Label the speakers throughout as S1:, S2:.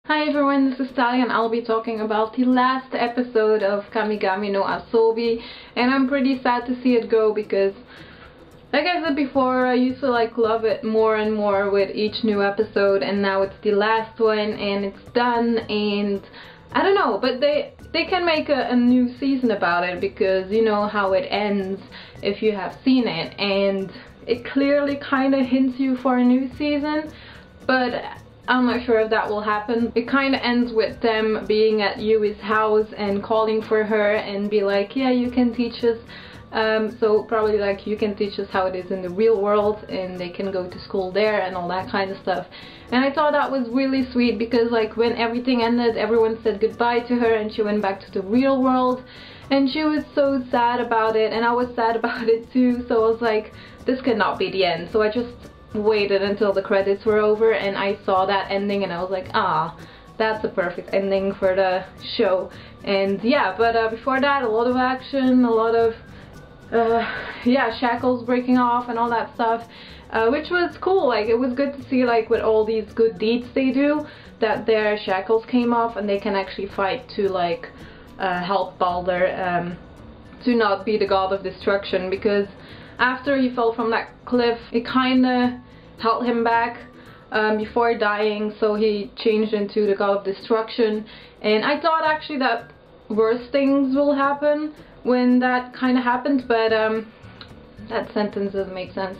S1: Hi everyone, this is Thalia and I'll be talking about the last episode of Kamigami no Asobi, and I'm pretty sad to see it go because, like I said before, I used to love it more and more with each new episode, and now it's the last one and it's done, and I don't know, but they can make a new season about it because you know how it ends if you have seen it, and it clearly kind of hints you for a new season, but I'm not sure if that will happen. It kind of ends with them being at Yui's house and calling for her and be like, yeah, you can teach us. So probably like, you can teach us how it is in the real world, and they can go to school there and all that kind of stuff. And I thought that was really sweet because like when everything ended, everyone said goodbye to her and she went back to the real world. And she was so sad about it, and I was sad about it too. So I was like, this cannot be the end. So I just waited until the credits were over and I saw that ending and I was like, ah, that's a perfect ending for the show. And yeah, but before that, a lot of action, a lot of yeah, shackles breaking off and all that stuff, which was cool. Like, it was good to see, like, with all these good deeds they do, that their shackles came off and they can actually fight to like help Balder to not be the god of destruction, because after he fell from that cliff, it kinda held him back before dying, so he changed into the god of destruction. And I thought actually that worse things will happen when that kinda happened, but that sentence doesn't make sense.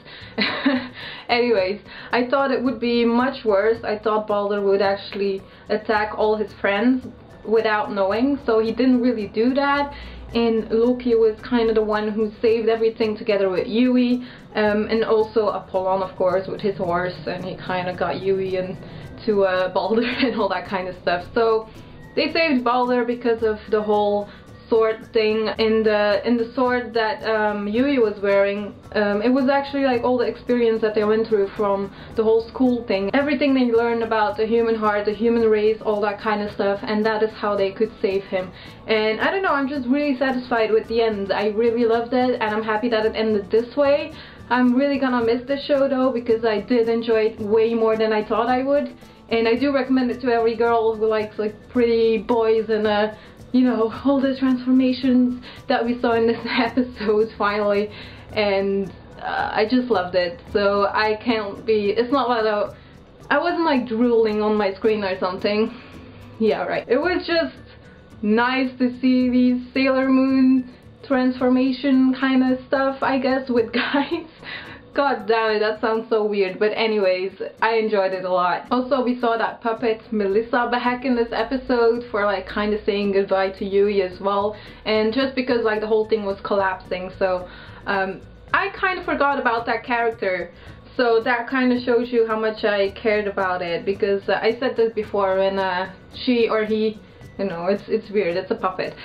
S1: Anyways, I thought it would be much worse. I thought Balder would actually attack all his friends without knowing, so he didn't really do that. And Loki was kind of the one who saved everything together with Yui, and also Apollon, of course, with his horse, and he kind of got Yui into Balder and all that kind of stuff. So they saved Balder because of the whole sword thing. In the sword that Yui was wearing, it was actually like all the experience that they went through from the whole school thing, everything they learned about the human heart, the human race, all that kind of stuff, and that is how they could save him. And I don't know, I'm just really satisfied with the end. I really loved it, and I'm happy that it ended this way. I'm really gonna miss this show though, because I did enjoy it way more than I thought I would, and I do recommend it to every girl who likes like pretty boys and you know, all the transformations that we saw in this episode finally, and I just loved it. So I can't be, it's not like I wasn't like drooling on my screen or something. Yeah, right. It was just nice to see these Sailor Moon transformation kind of stuff, I guess, with guys. God damn it, that sounds so weird, but anyways, I enjoyed it a lot. Also, we saw that puppet Melissa back in this episode for like kind of saying goodbye to Yui as well, and just because like the whole thing was collapsing, so I kind of forgot about that character. So that kind of shows you how much I cared about it, because I said this before, when she or he, you know, it's weird, it's a puppet,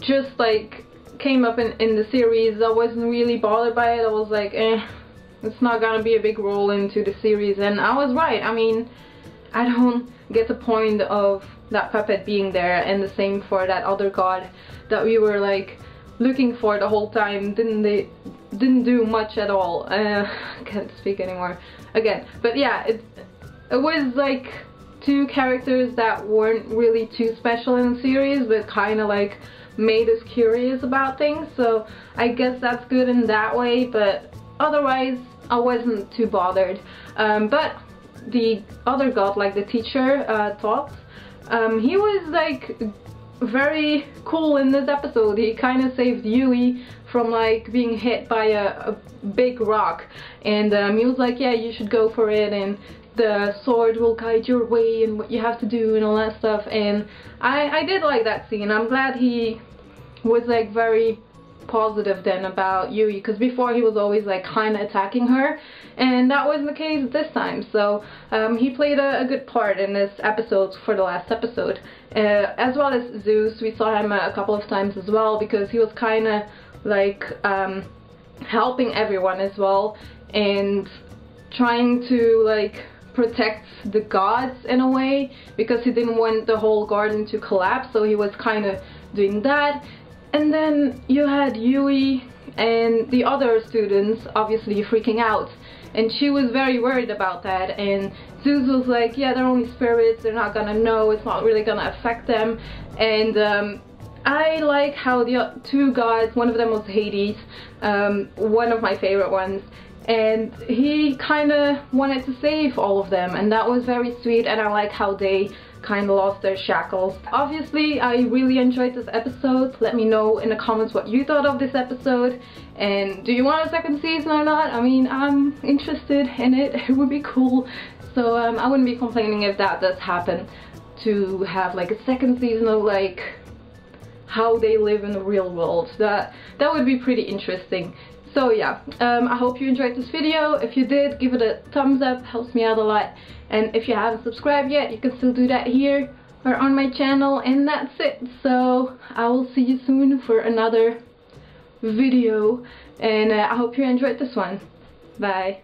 S1: just like came up in the series, I wasn't really bothered by it. I was like, it's not gonna be a big role into the series, and I was right. I mean, I don't get the point of that puppet being there, and the same for that other god that we were like looking for the whole time. Didn't do much at all. I can't speak anymore again, but yeah, it was like two characters that weren't really too special in the series, but kind of like made us curious about things, so I guess that's good in that way, but otherwise I wasn't too bothered. But the other god, like the teacher, Thoth, he was like very cool in this episode. He kind of saved Yui from like being hit by a big rock, and he was like, yeah, you should go for it, and the sword will guide your way and what you have to do and all that stuff. And I did like that scene. I'm glad he was like very positive then about Yui, because before he was always like kind of attacking her, and that wasn't the case this time. So he played a good part in this episode for the last episode, as well as Zeus. We saw him a couple of times as well, because he was kind of like helping everyone as well and trying to like protect the gods in a way, because he didn't want the whole garden to collapse, so he was kind of doing that. And then you had Yui and the other students obviously freaking out, and she was very worried about that, and Zeus was like, yeah, they're only spirits, they're not gonna know, it's not really gonna affect them. And I like how the two gods, one of them was Hades, one of my favorite ones, and he kind of wanted to save all of them, and that was very sweet, and I like how they kind of lost their shackles. Obviously, I really enjoyed this episode. Let me know in the comments what you thought of this episode, and do you want a second season or not? I mean, I'm interested in it. It would be cool. So I wouldn't be complaining if that does happen, to have like a second season of like how they live in the real world. That would be pretty interesting. So yeah, I hope you enjoyed this video. If you did, give it a thumbs up, helps me out a lot. And if you haven't subscribed yet, you can still do that here or on my channel, and that's it. So I will see you soon for another video, and I hope you enjoyed this one. Bye.